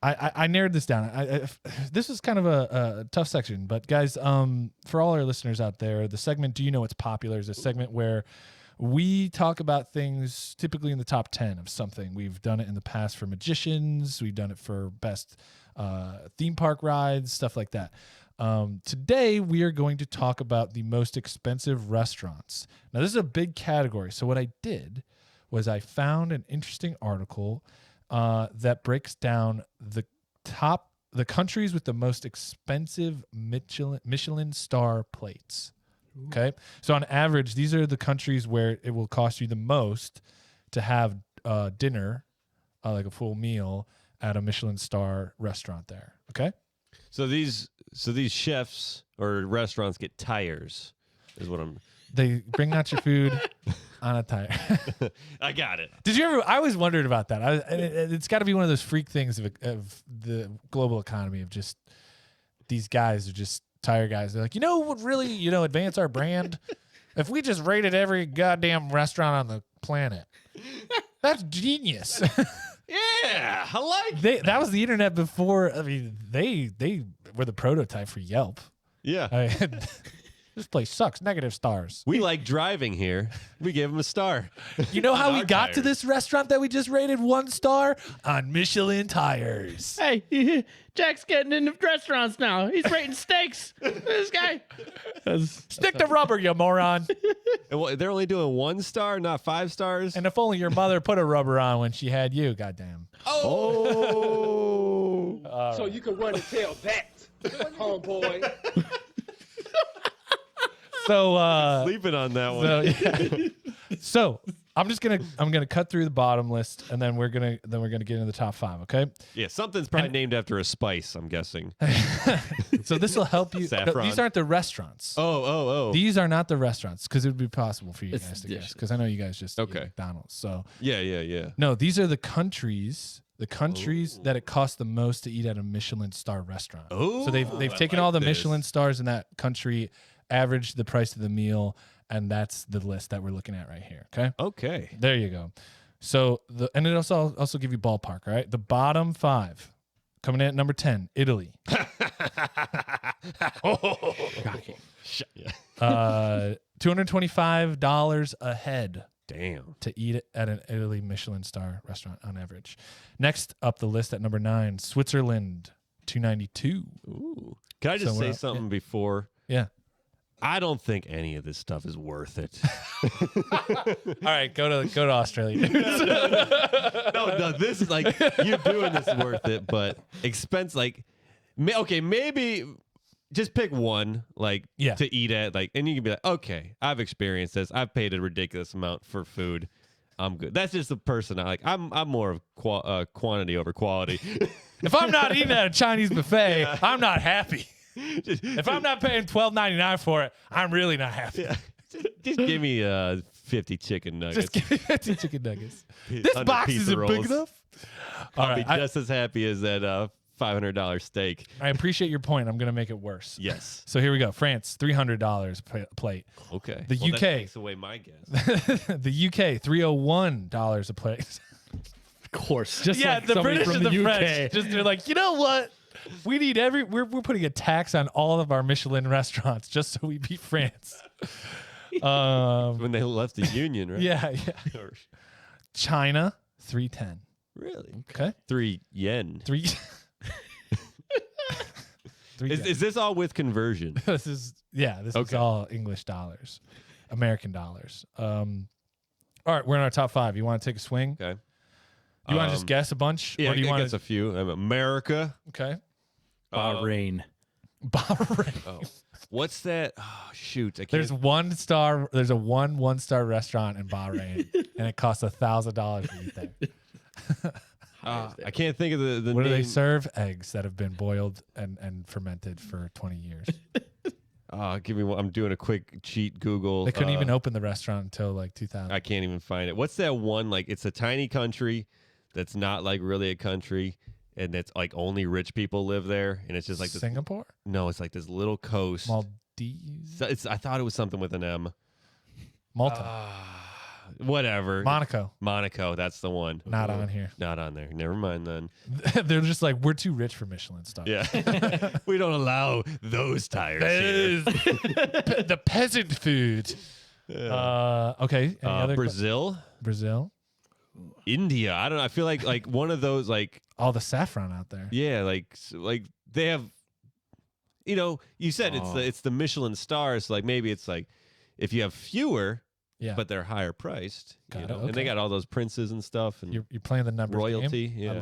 I narrowed this down. This is kind of a tough section, but guys, for all our listeners out there, the segment "Do You Know What's Popular" is a segment where we talk about things typically in the top 10 of something. We've done it in the past for magicians. We've done it for best theme park rides, stuff like that. Today, we are going to talk about the most expensive restaurants. Now, this is a big category. So what I did was I found an interesting article that breaks down the countries with the most expensive Michelin star plates. Okay. So on average, these are the countries where it will cost you the most to have dinner, like a full meal at a Michelin star restaurant there. Okay. So these chefs or restaurants get tires, is what I'm. They bring out your food on a tire. I got it. Did you ever? I always wondered about that. It's got to be one of those freak things of the global economy of just these guys are just tire guys. They're like, what would really, advance our brand? If we just rated every goddamn restaurant on the planet. That's genius. Yeah, I like. That was the internet before. I mean, they were the prototype for Yelp. Yeah. This place sucks. Negative stars. We like driving here. We gave them a star. You know how we our got to tires. this restaurant that we just rated 1 star? On Michelin tires. Hey, Jack's getting into restaurants now. He's rating steaks. This guy. Stick to rubber, you moron. And they're only doing 1 star, not 5 stars. And if only your mother put a rubber on when she had you, goddamn. Oh. So you can run and tell that, homeboy. So Sleeping on that one. So, yeah. So I'm gonna cut through the bottom list, and then we're gonna get into the top 5. Okay. Yeah, something's probably named after a spice, I'm guessing. So this will help you. No, Saffron. these aren't the restaurants. Oh. These are not the restaurants because it would be possible for you It's guys to dishes. guess. Because I know you guys just eat Okay. McDonald's. So Yeah. no, these are the countries. The countries that it costs the most to eat at a Michelin star restaurant. Oh, So they've I taken like all the this. Michelin stars in that country, averaged the price of the meal, and that's the list that we're looking at right here. Okay. Okay. There you go. So and it also give you ballpark, right? The bottom 5 coming in at number 10, Italy. Shocking. $225 a head Damn. to eat it at an Italy Michelin star restaurant on average. Next up the list at number 9, Switzerland, $292. Ooh. Can I just So, say something before? Yeah. I don't think any of this stuff is worth it. All right, go to Australia. No, this is like you're doing this worth it, but expense like okay, maybe just pick one to eat at and you can be like, okay, I've experienced this. I've paid a ridiculous amount for food. I'm good. That's just the person I like. I'm more of quantity over quality. If I'm not eating at a Chinese buffet, I'm not happy. If I'm not paying $12.99 for it, I'm really not happy. Yeah. Just give me 50 chicken nuggets. Just give me 50 chicken nuggets. This box pizza isn't big rolls. enough. All I'll be right, just as happy as that $500 steak. I appreciate your point. I'm going to make it worse. Yes. So here we go. France, $300 plate. Okay. The Well, UK. that takes away my guess. The UK, $301 a plate. Of course. Just Yeah, like the somebody British from and the UK. French. Just they're like, you know what? We need we're putting a tax on all of our Michelin restaurants just so we beat France. When they left the Union, right? Yeah. China, $310. Really? Okay. 3 yen. Three Is this all with conversion? This is Okay. all English dollars, American dollars. All right, we're in our top 5. You want to take a swing? Okay. You want to just guess a bunch? Yeah, or do you I want guess a few. to? America. Okay. Bahrain. Bahrain. Oh. What's that? Oh, shoot. I can't. There's 1 star. There's a 1-star restaurant in Bahrain, and it costs $1,000 to eat there. I can't think of the What do name. they serve? Eggs that have been boiled and fermented for 20 years. Give me one. I'm doing a quick cheat Google. They couldn't even open the restaurant until like 2000. I can't even find it. What's that one? It's a tiny country that's not really a country, and it's only rich people live there, and it's just this. Singapore? No, it's this little coast. Maldives? I thought it was something with an M. Malta. Whatever. Monaco. That's the one. Not on here. Not on there. Never mind then. They're just like, we're too rich for Michelin stuff. Yeah. We don't allow those tires here. The peasant food. Okay. Any other Brazil. Brazil. India. I don't know. I feel like one of those All the saffron out there. yeah, they have you said it's the Michelin stars, so maybe it's if you have fewer Yeah. but they're higher priced, Got it, and they okay. got all those princes and stuff and You're playing the numbers royalty. game. Yeah. I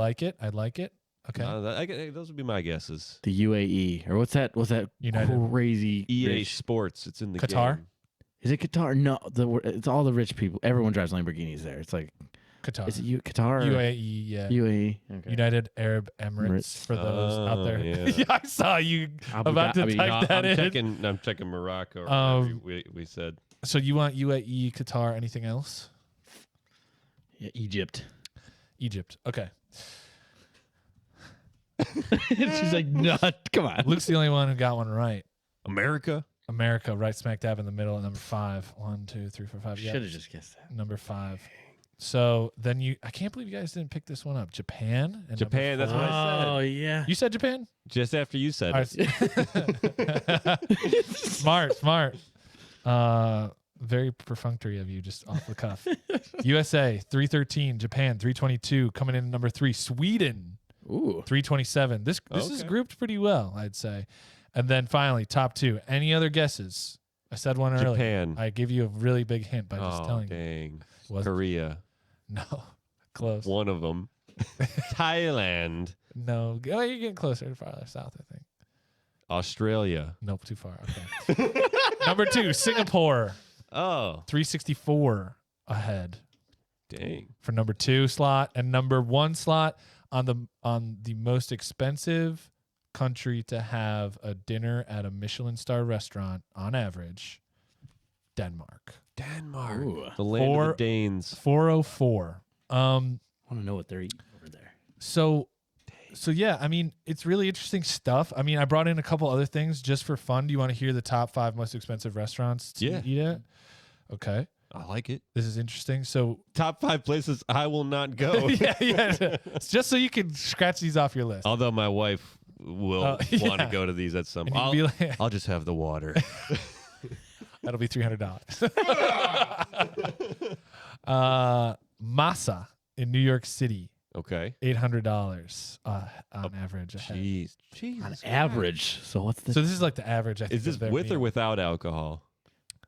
like it. Okay. Those would be my guesses. The UAE. Or what's that United. crazy EA rich- Sports. It's in the Qatar? game. Is it Qatar? No, it's all the rich people. Everyone drives Lamborghinis there. It's like, Qatar. is it Qatar? Or UAE, yeah. UAE. Okay. United Arab Emirates Emirates. for those out there. Yeah. Yeah, I saw you Abu about to Dhabi. type that in. I'm checking Morocco. Or whatever we said. So you want UAE, Qatar, anything else? Yeah, Egypt. Egypt. Okay. She's like, no, come on. Luke's the only one who got one right. America. America, right smack dab in the middle at number 5. 1, 2, 3, 4, 5. Yeah. Should have just guessed that. Number 5. So then I can't believe you guys didn't pick this one up. Japan. And Japan, number that's what 4. I said. Oh yeah. You said Japan? Just after you said All it. right. Smart. Very perfunctory of you, just off the cuff. USA 313, Japan 322, coming in at number 3. Sweden Ooh. 327. This is Okay. grouped pretty well, I'd say. And then finally, top 2. Any other guesses? I said one earlier. Japan. I gave you a really big hint by just telling you. dang. Was Korea. No, close. One of them. Thailand. No, oh, you're getting closer to farther south, I think. Australia. Nope, too far. Okay. Number 2, Singapore Oh, 364 ahead dang. for number 2 slot, and number 1 slot on the most expensive country to have a dinner at a Michelin star restaurant on average, Denmark. Denmark. Ooh. The land of the Danes. 404. I want to know what they're eating over there. So yeah, I mean, it's really interesting stuff. I mean, I brought in a couple other things just for fun. Do you want to hear the top 5 most expensive restaurants to eat at? Okay. I like it. This is interesting. So Top 5 places I will not go. yeah. It's just so you can scratch these off your list. Although my wife will want yeah. to go to these at some. And you can be like- I'll just have the water. That'll be $300. Masa in New York City, Okay. $800 on average. a head. Jeez. Jesus. On average. So what's the So this is like the average. I think, Is this of their with or meal. without alcohol?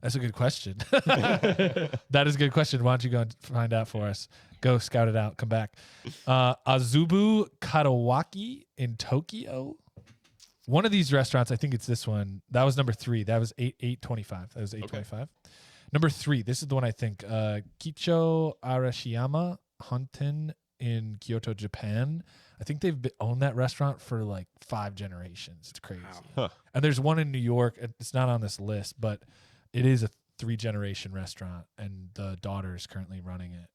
That's a good question. That is a good question. Why don't you go and find out for us? Go scout it out. Come back. Azubu Katawaki in Tokyo. One of these restaurants, I think it's this one. That was number 3. That was $8.25. That was $8.25. Number 3. This is the one I think. Kicho Arashiyama Honten in Kyoto, Japan. I think they've owned that restaurant for like 5 generations. It's crazy. Huh. And there's one in New York. It's not on this list, but it is a 3-generation restaurant, and the daughter is currently running it.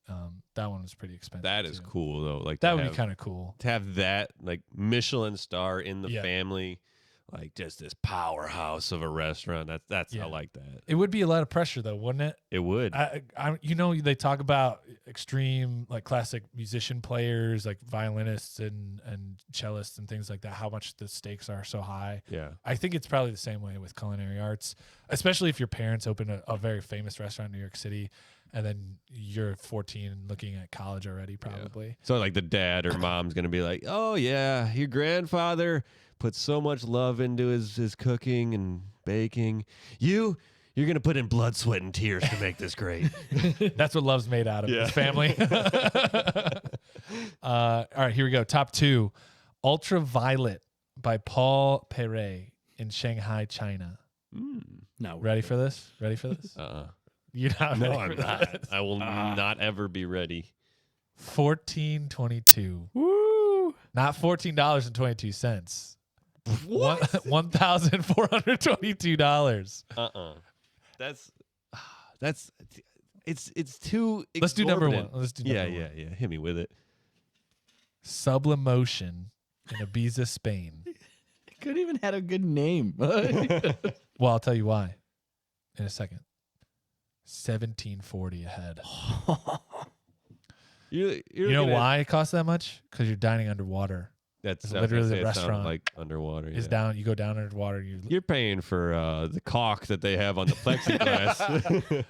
That one was pretty expensive. That is too. cool though. Like That to would be have- kind of cool. to have that like Michelin star in the Yeah. family, like just this powerhouse of a restaurant. That's Yeah. I like that. It would be a lot of pressure, though, wouldn't it? It would. They talk about extreme, like classic musician players, like violinists and cellists and things like that. How much the stakes are so high. Yeah. I think it's probably the same way with culinary arts, especially if your parents open a very famous restaurant in New York City, and then you're 14 and looking at college already, probably. So like the dad or mom's gonna be like, "Oh yeah, your grandfather put so much love into his cooking and baking. You're gonna put in blood, sweat, and tears to make this great." That's what love's made out of. His family. All right, here we go. Top 2, Ultraviolet by Paul Perret in Shanghai, China. No. Ready for this? You're not No, ready I'm for not. this? I will not ever be ready. $14.22. Woo! Not $14.22. What? $1,422. That's it's too. Let's do number exorbitant. 1. Let's do number 1. Yeah. Hit me with it. Sublimotion in Ibiza, Spain. It could even had a good name. Well, I'll tell you why in a second. $17.40 a head. You know why it costs that much? Because you're dining underwater. That's It's I was gonna literally say the it sounded restaurant like underwater. Is yeah. down. You go down underwater. You're paying for the caulk that they have on the plexiglass.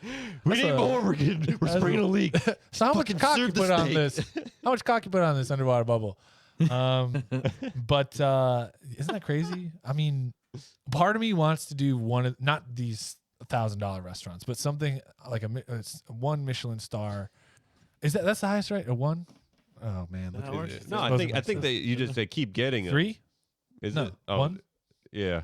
we need a- more. We're spraying a leak. So how much Fucking cock you serve the put on steak. this? How much cock you put on this underwater bubble? But isn't that crazy? I mean, part of me wants to do one of not these $1,000 restaurants, but something like it's 1 Michelin star. That's the highest, right? A 1? Oh man, look at this. No, I think they keep getting them. 3? Is No, it? Oh, 1. Yeah.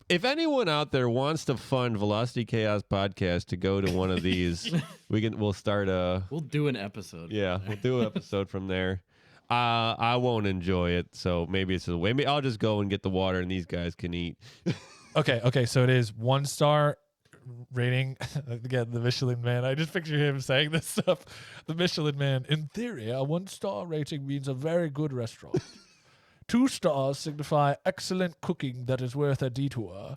If anyone out there wants to fund Velocity Chaos Podcast to go to one of these, we'll start We'll do an episode. Yeah, we'll do an episode from there. I won't enjoy it, so maybe it's a way. Maybe I'll just go and get the water, and these guys can eat. Okay. So it is 1 star rating. Again, the Michelin Man. I just picture him saying this stuff. The Michelin Man. In theory, a 1-star rating means a very good restaurant. 2 stars signify excellent cooking that is worth a detour.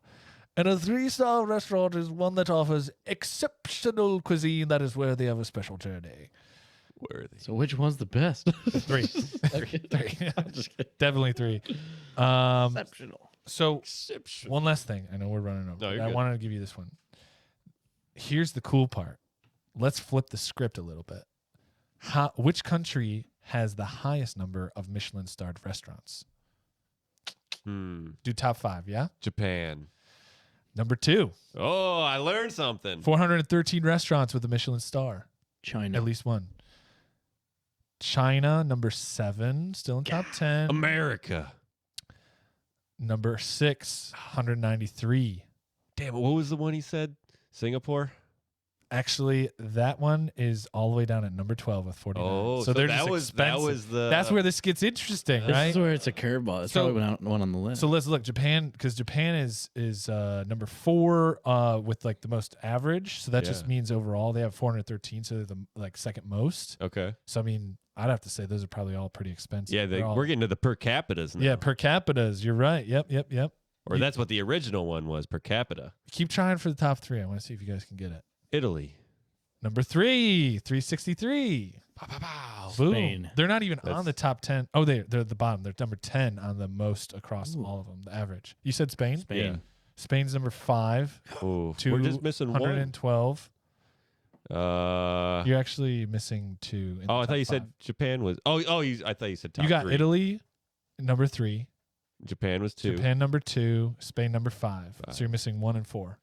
And a 3-star restaurant is one that offers exceptional cuisine that is worthy of a special journey. Worthy. So which one's the best? 3. 3. Just kidding. Definitely 3. Exceptional. So one last thing. I know we're running over. No, you're I good. wanted to give you this one. Here's the cool part. Let's flip the script a little bit. Which country has the highest number of Michelin-starred restaurants? Do top 5, yeah? Japan. Number 2, Oh, I learned something. 413 restaurants with a Michelin star. China. At least one. China, number 7, still in top 10. America. Number 6, 193. Damn it! What was the one he said? Singapore. Actually, that one is all the way down at number 12 with 49. Oh, so they're that just was expensive. the. That's where this gets interesting, This right? is where it's a curveball. It's So- probably one on the list. So let's look Japan, because Japan is number 4 with like the most average. So that just Yeah. means overall they have 413, so they're the second most. Okay. So I mean, I'd have to say those are probably all pretty expensive. Yeah, They're all- we're getting to the per capitas now. yeah, per capitas. You're right. Yep. Or that's what the original one was, per capita. Keep trying for the top 3. I want to see if you guys can get it. Italy. Number 3, 363. Boom. Spain. They're not even That's- on the top 10. Oh, they're at the bottom. They're number 10 on the most across all of them, the average. You said Spain? Spain. Yeah. Spain's number 5. Ooh, we're just missing one. 112. Oh, You're actually missing 2. In the I top thought you 5. said Japan was. I thought you said top You got 3. Italy, number 3. Japan was 2. Japan, number 2. Spain, number 5. So you're missing 1 and 4.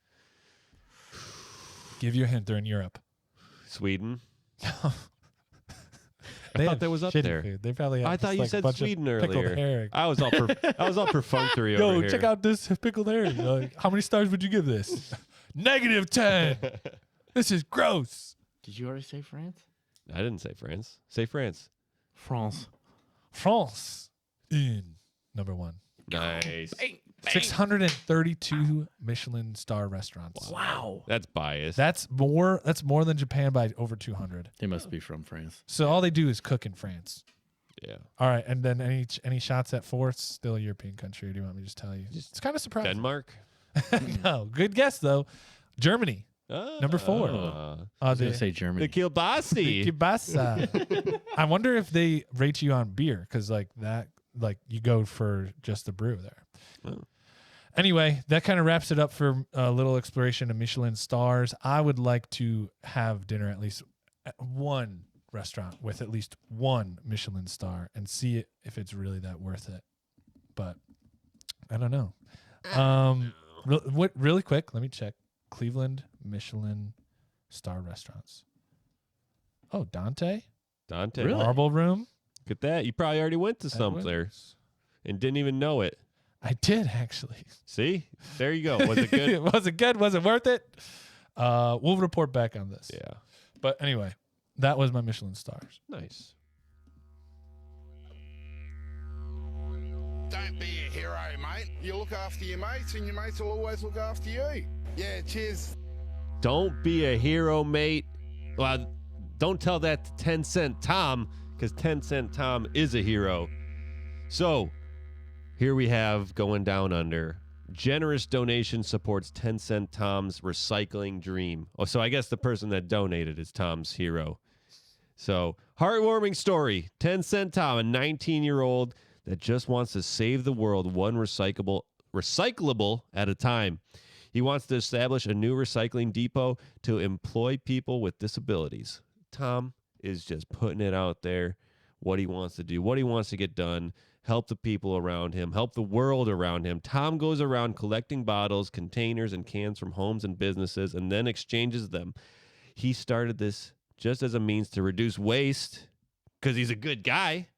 Give you a hint. They're in Europe. Sweden. They thought have that was up shitty there. Food. They probably have I thought just, you like, said a bunch of Sweden pickled earlier. herring. I was all perfunctory over Yo, here. check out this pickled herring. Like, how many stars would you give this? -10. This is gross. Did you already say France? I didn't say France. Say France. France. France in number 1. Nice. 632 Michelin star restaurants. Wow. That's biased. That's more than Japan by over 200. They must be from France. So all they do is cook in France. Yeah. All right, and then any shots at fourth? Still a European country, or do you want me to just tell you? It's kind of surprising. Denmark. No, good guess though. Germany. Number 4. I was going to The say Germany. The kielbasi. Kibasa. I wonder if they rate you on beer because like you go for just the brew there. Oh. Anyway, that kind of wraps it up for a little exploration of Michelin stars. I would like to have dinner at least at one restaurant with at least 1 Michelin star and see if it's really that worth it. But I don't know. Really quick, let me check. Cleveland Michelin star restaurants. Oh, Dante? Dante. Marble Room? Look at that. You probably already went to some there and didn't even know it. I did actually. See? There you go. Was it good? Was it good? Was it worth it? We'll report back on this. Yeah. But anyway, that was my Michelin stars. Nice. Don't be a hero, mate. You look after your mates, and your mates will always look after you. Yeah, cheers. Don't be a hero, mate. Well, don't tell that to 10 Cent Tom, because 10 Cent Tom is a hero. So, here we have going down under. Generous donation supports 10 Cent Tom's recycling dream. Oh, so I guess the person that donated is Tom's hero. So, heartwarming story. 10 Cent Tom, a 19-year-old that just wants to save the world one recyclable at a time. He wants to establish a new recycling depot to employ people with disabilities. Tom is just putting it out there, what he wants to do, what he wants to get done, help the people around him, help the world around him. Tom goes around collecting bottles, containers, and cans from homes and businesses and then exchanges them. He started this just as a means to reduce waste because he's a good guy,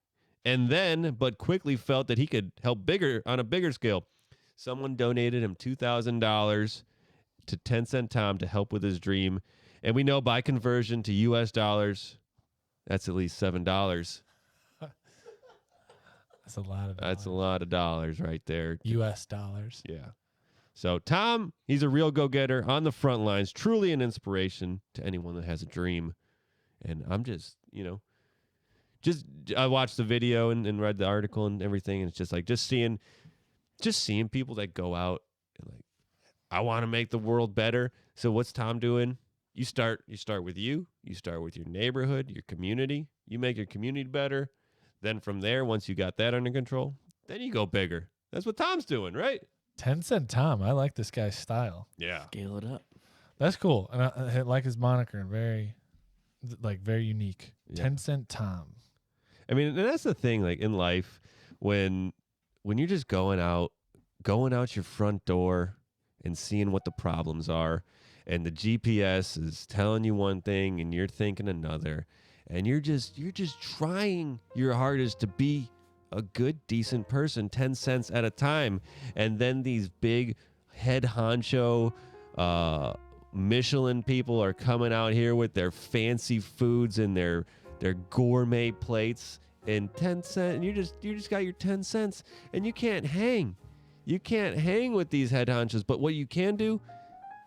and then, but quickly felt that he could help on a bigger scale. Someone donated him $2,000 to 10 Cent Tom to help with his dream. And we know by conversion to US dollars, that's at least $7. That's a lot of dollars. That's a lot of dollars right there. US dollars. Yeah. So Tom, he's a real go-getter on the front lines, truly an inspiration to anyone that has a dream. And I'm just, I watched the video and read the article and everything, and it's just like just seeing people that go out and like, I want to make the world better. So what's Tom doing? You start with you start with your neighborhood, your community. You make your community better. Then from there, once you got that under control, then you go bigger. That's what Tom's doing, right? 10 Cent Tom. I like this guy's style. Yeah. Scale it up. That's cool. And I like his moniker. Very unique. Yeah. 10 Cent Tom. I mean, and that's the thing, like in life, when you're just going out your front door and seeing what the problems are, and the GPS is telling you one thing and you're thinking another, and you're just trying your hardest to be a good, decent person 10 cents at a time. And then these big head honcho Michelin people are coming out here with their fancy foods and their gourmet plates and 10 cents, and you just got your 10 cents, and you can't hang. You can't hang with these head honchos. But what you can do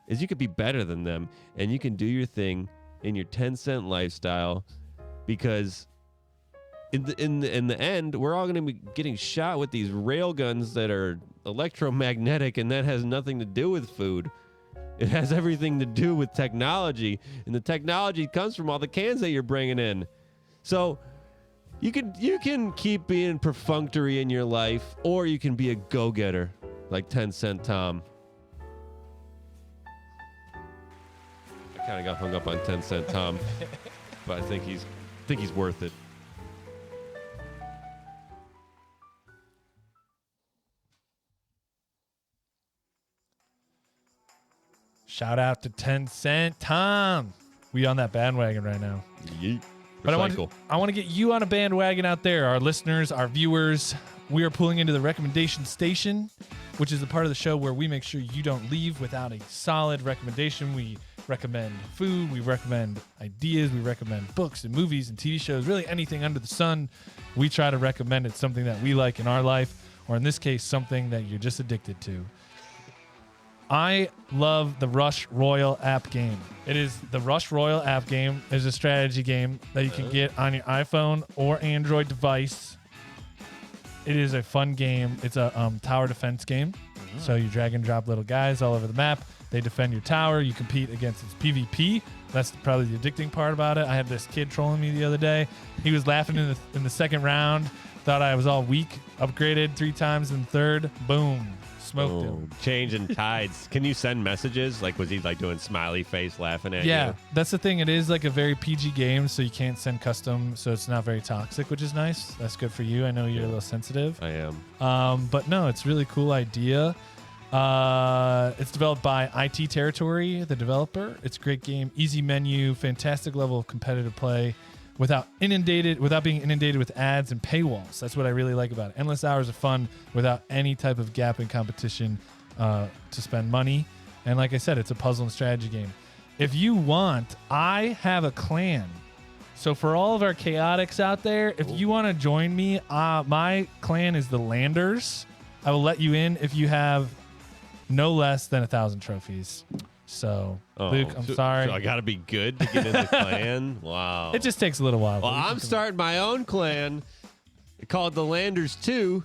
is you could be better than them, and you can do your thing in your 10 cent lifestyle, because in the end, we're all going to be getting shot with these rail guns that are electromagnetic, and that has nothing to do with food. It has everything to do with technology, and the technology comes from all the cans that you're bringing in. So you can keep being perfunctory in your life, or you can be a go-getter like 10 Cent Tom. I kind of got hung up on 10 Cent Tom, but I think he's worth it. Shout out to 10 Cent Tom. We on that bandwagon right now. Yeet. But Recycle. I want to get you on a bandwagon out there, our listeners, our viewers. We are pulling into the recommendation station, which is the part of the show where we make sure you don't leave without a solid recommendation. We recommend food, we recommend ideas, we recommend books and movies and TV shows, really anything under the sun. We try to recommend it, something that we like in our life, or in this case, something that you're just addicted to. I love the Rush Royale app game. It is the Rush Royale app game. It's a strategy game that you can get on your iPhone or Android device. It is a fun game. It's a tower defense game. So you drag and drop little guys all over the map. They defend your tower. You compete against its PvP. That's probably the addicting part about it. I had this kid trolling me the other day. He was laughing in the second round. Thought I was all weak. Upgraded 3 times in the third. Boom. Smoked him. Changing tides. Can you send messages? Like, was he like doing smiley face laughing at you? Yeah, that's the thing. It is like a very PG game, so you can't send custom, so it's not very toxic, which is nice. That's good for you. I know you're a little sensitive. I am. But no, it's a really cool idea. It's developed by IT Territory, the developer. It's a great game. Easy menu, fantastic level of competitive play without being inundated with ads and paywalls. That's what I really like about it. Endless hours of fun without any type of gap in competition to spend money. And like I said, it's a puzzle and strategy game. If you want, I have a clan. So for all of our chaotics out there, if you want to join me, my clan is the Landers. I will let you in if you have no less than 1,000 trophies. So, Luke, I'm sorry. So I got to be good to get in the clan? Wow. It just takes a little while. Well, I'm starting my own clan called the Landers 2.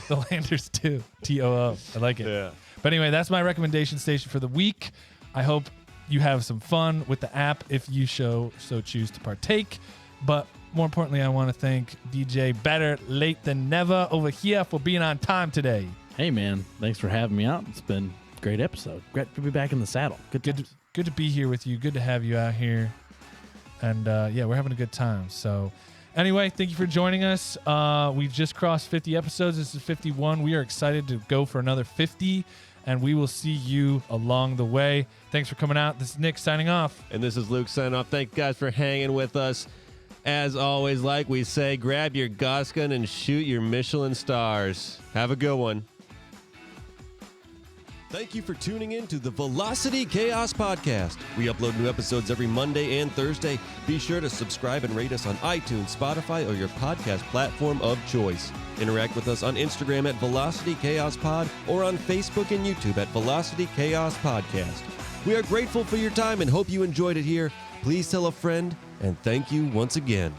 The Landers 2. TOO. I like it. Yeah. But anyway, that's my recommendation station for the week. I hope you have some fun with the app if you so choose to partake. But more importantly, I want to thank DJ Better Late Than Never over here for being on time today. Hey, man. Thanks for having me out. It's been a great episode. Great to be back in the saddle. Good to be here with you. Good to have you out here. And yeah, we're having a good time. So anyway, thank you for joining us. We've just crossed 50 episodes. This is 51. We are excited to go for another 50. And we will see you along the way. Thanks for coming out. This is Nick signing off. And this is Luke signing off. Thank you guys for hanging with us. As always, like we say, grab your Gauss gun and shoot your Michelin stars. Have a good one. Thank you for tuning in to the Velocity Chaos Podcast. We upload new episodes every Monday and Thursday. Be sure to subscribe and rate us on iTunes, Spotify, or your podcast platform of choice. Interact with us on Instagram at Velocity Chaos Pod or on Facebook and YouTube at Velocity Chaos Podcast. We are grateful for your time and hope you enjoyed it here. Please tell a friend, and thank you once again.